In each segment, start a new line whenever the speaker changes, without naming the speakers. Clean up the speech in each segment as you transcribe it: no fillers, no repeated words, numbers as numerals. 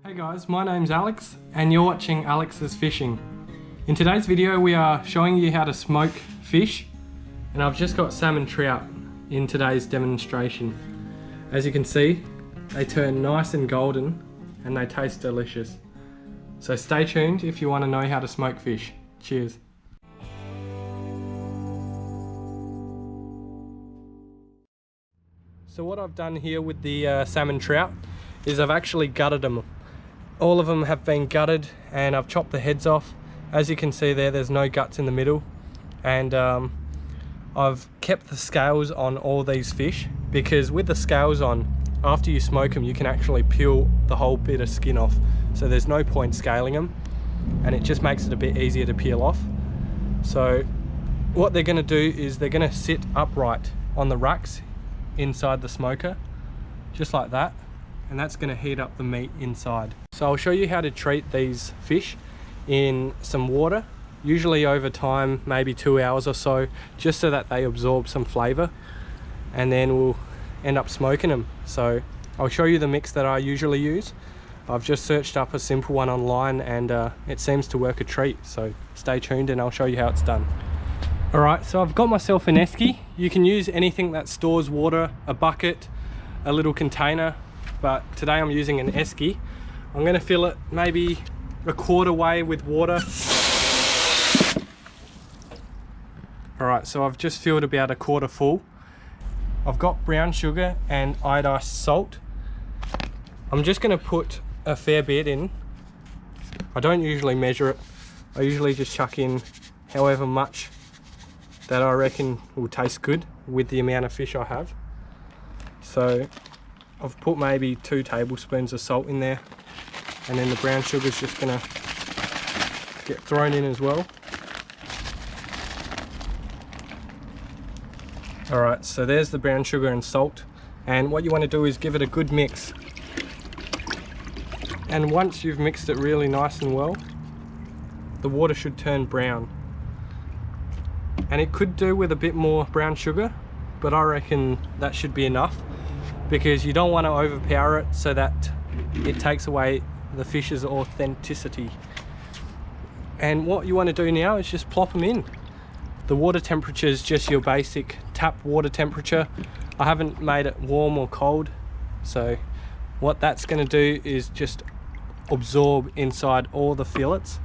Hey guys, my name's Alex and you're watching Alex's Fishing. In today's video we are showing you how to smoke fish, and I've just got salmon trout in today's demonstration. As you can see, they turn nice and golden and they taste delicious. So stay tuned if you want to know how to smoke fish. Cheers. So what I've done here with the salmon trout is I've actually gutted them. All of them have been gutted and I've chopped the heads off. As you can see there's no guts in the middle, and I've kept the scales on all these fish, because with the scales on, after you smoke them you can actually peel the whole bit of skin off, so there's no point scaling them, and it just makes it a bit easier to peel off. So what they're going to do is they're going to sit upright on the racks inside the smoker, just like that, and that's going to heat up the meat inside. So I'll show you how to treat these fish in some water, usually over time, maybe 2 hours or so, just so that they absorb some flavor, and then we'll end up smoking them. So I'll show you the mix that I usually use. I've just searched up a simple one online and it seems to work a treat, so stay tuned and I'll show you how it's done. Alright, so I've got myself an esky. You can use anything that stores water, a bucket, a little container, but today I'm using an esky. I'm going to fill it maybe a quarter way with water. Alright, so I've just filled about a quarter full. I've got brown sugar and iodized salt. I'm just going to put a fair bit in. I don't usually measure it. I usually just chuck in however much that I reckon will taste good with the amount of fish I have. So I've put maybe 2 tablespoons of salt in there, and then the brown sugar is just gonna get thrown in as well. Alright, so there's the brown sugar and salt, and what you want to do is give it a good mix. And once you've mixed it really nice and well, the water should turn brown. And it could do with a bit more brown sugar, but I reckon that should be enough, because you don't want to overpower it so that it takes away the fish's authenticity. And what you want to do now is just plop them in. The water temperature is just your basic tap water temperature. I haven't made it warm or cold, so what that's going to do is just absorb inside all the fillets.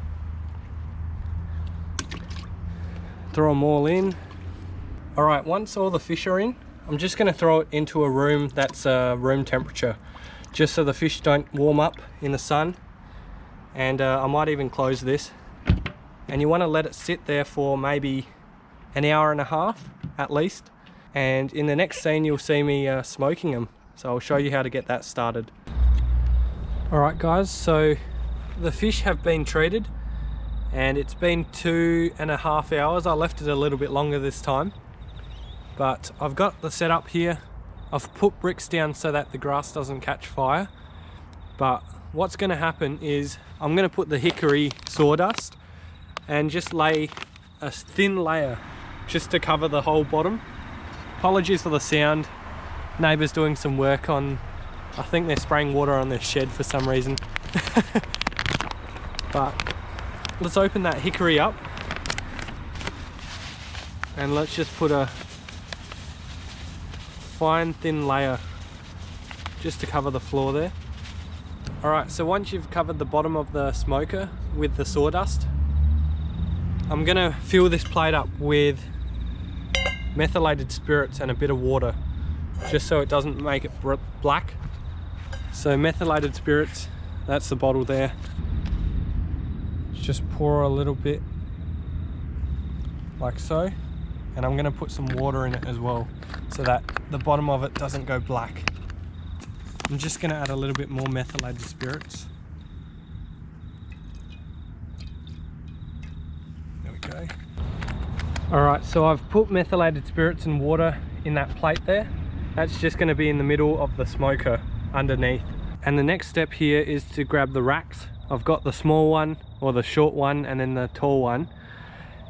Throw them all in. Alright, once all the fish are in, I'm just going to throw it into a room that's room temperature, just so the fish don't warm up in the sun. And I might even close this. And you want to let it sit there for maybe an hour and a half at least. And in the next scene you'll see me smoking them. So I'll show you how to get that started. Alright guys, so the fish have been treated and it's been 2.5 hours. I left it a little bit longer this time. But I've got the setup here. I've put bricks down so that the grass doesn't catch fire. But what's going to happen is I'm going to put the hickory sawdust and just lay a thin layer just to cover the whole bottom. Apologies for the sound. Neighbours doing some work on, I think they're spraying water on their shed for some reason. But let's open that hickory up and let's just put a fine thin layer just to cover the floor there. Alright, so once you've covered the bottom of the smoker with the sawdust, I'm gonna fill this plate up with methylated spirits and a bit of water, just so it doesn't make it black. So methylated spirits, that's the bottle there. Just pour a little bit like so, and I'm going to put some water in it as well so that the bottom of it doesn't go black. I'm just going to add a little bit more methylated spirits. There we go. Alright, so I've put methylated spirits and water in that plate there. That's just going to be in the middle of the smoker underneath. And the next step here is to grab the racks. I've got the small one, or the short one, and then the tall one.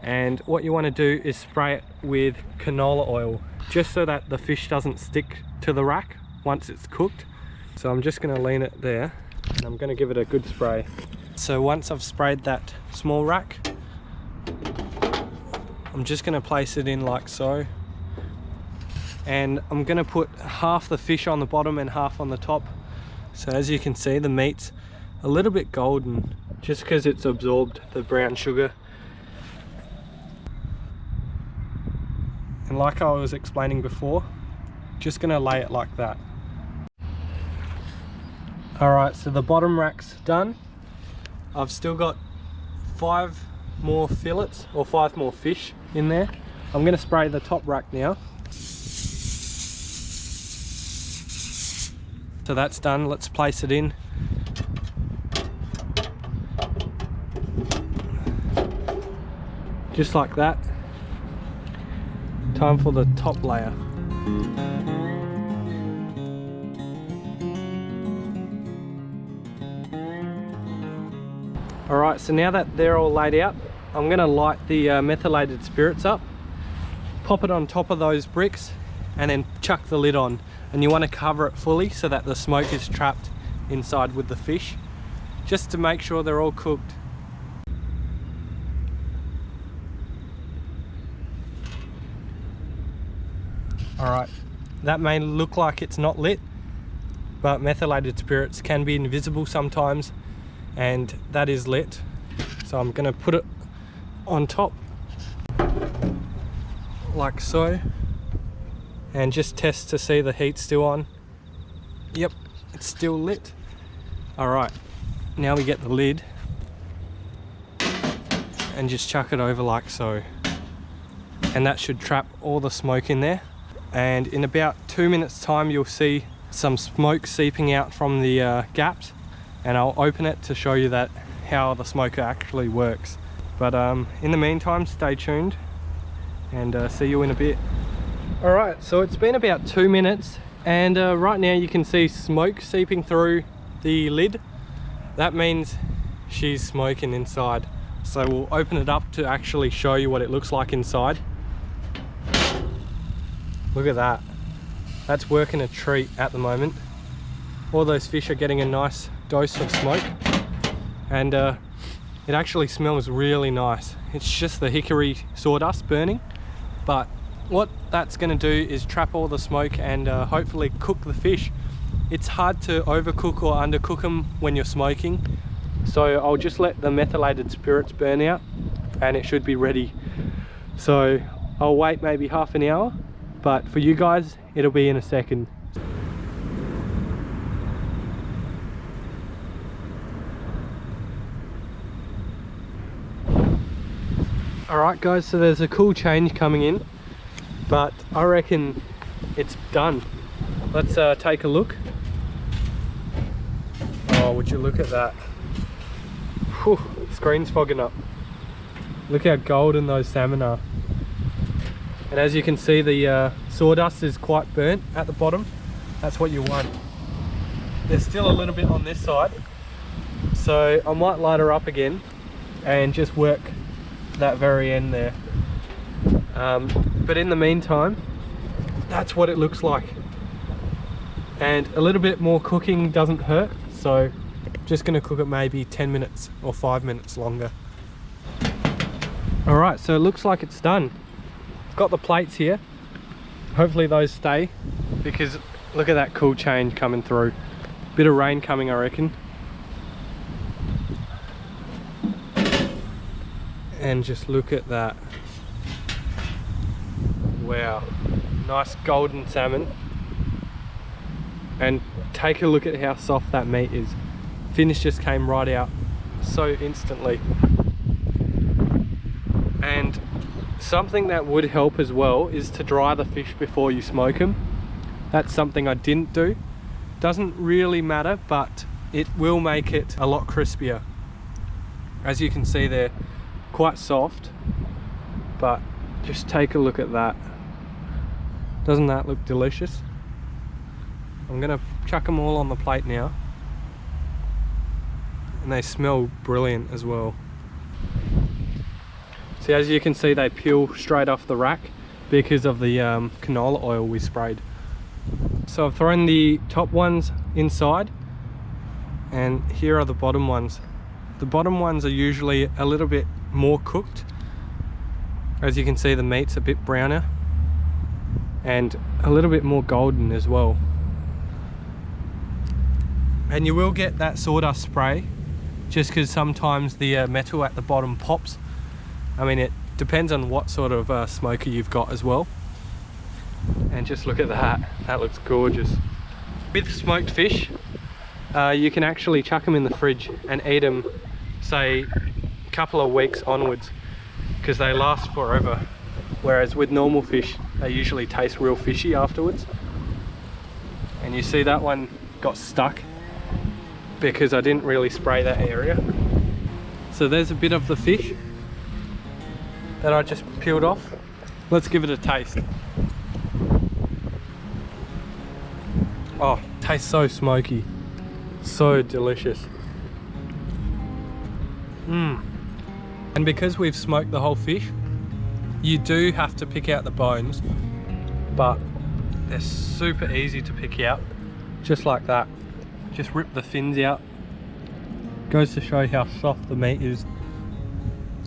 And what you want to do is spray it with canola oil, just so that the fish doesn't stick to the rack once it's cooked. So I'm just going to lean it there and I'm going to give it a good spray. So once I've sprayed that small rack, I'm just going to place it in like so, and I'm going to put half the fish on the bottom and half on the top. So as you can see, the meat's a little bit golden just because it's absorbed the brown sugar. And like I was explaining before, just going to lay it like that. Alright, so the bottom rack's done. I've still got 5 more fillets or 5 more fish in there. I'm going to spray the top rack now. So that's done. Let's place it in. Just like that. Time for the top layer. Alright, so now that they're all laid out, I'm going to light the methylated spirits up, pop it on top of those bricks, and then chuck the lid on. And you want to cover it fully so that the smoke is trapped inside with the fish, just to make sure they're all cooked. Alright, that may look like it's not lit, but methylated spirits can be invisible sometimes, and that is lit. So I'm going to put it on top like so, and just test to see the heat still on. Yep, it's still lit. Alright, now we get the lid and just chuck it over like so, and that should trap all the smoke in there. And in about 2 minutes time you'll see some smoke seeping out from the gaps, and I'll open it to show you that how the smoker actually works. But in the meantime, stay tuned, and see you in a bit. Alright, so it's been about 2 minutes, and right now you can see smoke seeping through the lid. That means she's smoking inside. So we'll open it up to actually show you what it looks like inside. Look at that. That's working a treat at the moment. All those fish are getting a nice dose of smoke, and it actually smells really nice. It's just the hickory sawdust burning, but what that's going to do is trap all the smoke and hopefully cook the fish. It's hard to overcook or undercook them when you're smoking, so I'll just let the methylated spirits burn out and it should be ready. So I'll wait maybe half an hour, but for you guys it'll be in a second. Alright guys, so there's a cool change coming in, but I reckon it's done. Let's take a look. Oh, would you look at that. Whew, screen's fogging up. Look how golden those salmon are. And as you can see, the sawdust is quite burnt at the bottom. That's what you want. There's still a little bit on this side, so I might light her up again and just work that very end there. But in the meantime, that's what it looks like. And a little bit more cooking doesn't hurt, so I'm just going to cook it maybe 10 minutes or 5 minutes longer. Alright, so it looks like it's done. Got the plates here. Hopefully those stay, because look at that cool change coming through. Bit of rain coming, I reckon. And just look at that. Wow, nice golden salmon. And take a look at how soft that meat is. Finish just came right out so instantly. And something that would help as well is to dry the fish before you smoke them. That's something I didn't do. Doesn't really matter, but it will make it a lot crispier. As you can see, they're quite soft, but just take a look at that. Doesn't that look delicious? I'm gonna chuck them all on the plate now, and they smell brilliant as well. So as you can see, they peel straight off the rack because of the canola oil we sprayed. So I've thrown the top ones inside, and here are the bottom ones. The bottom ones are usually a little bit more cooked. As you can see, the meat's a bit browner and a little bit more golden as well. And you will get that sawdust spray just because sometimes the metal at the bottom pops. I mean, it depends on what sort of smoker you've got as well. And just look at that, that looks gorgeous. With smoked fish, you can actually chuck them in the fridge and eat them, say, a couple of weeks onwards, because they last forever. Whereas with normal fish, they usually taste real fishy afterwards. And you see that one got stuck because I didn't really spray that area. So there's a bit of the fish that I just peeled off. Let's give it a taste. Oh, tastes so smoky, so delicious. And because we've smoked the whole fish, you do have to pick out the bones, but they're super easy to pick out, just like that. Just rip the fins out. Goes to show how soft the meat is.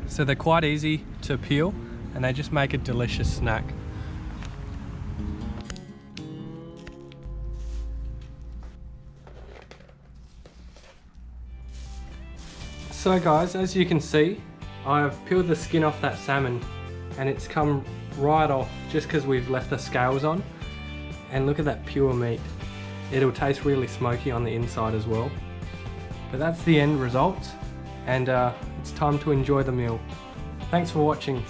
So they're quite easy to peel and they just make a delicious snack. So guys, as you can see, I've peeled the skin off that salmon and it's come right off just because we've left the scales on. And look at that pure meat. It'll taste really smoky on the inside as well. But that's the end result, and it's time to enjoy the meal. Thanks for watching.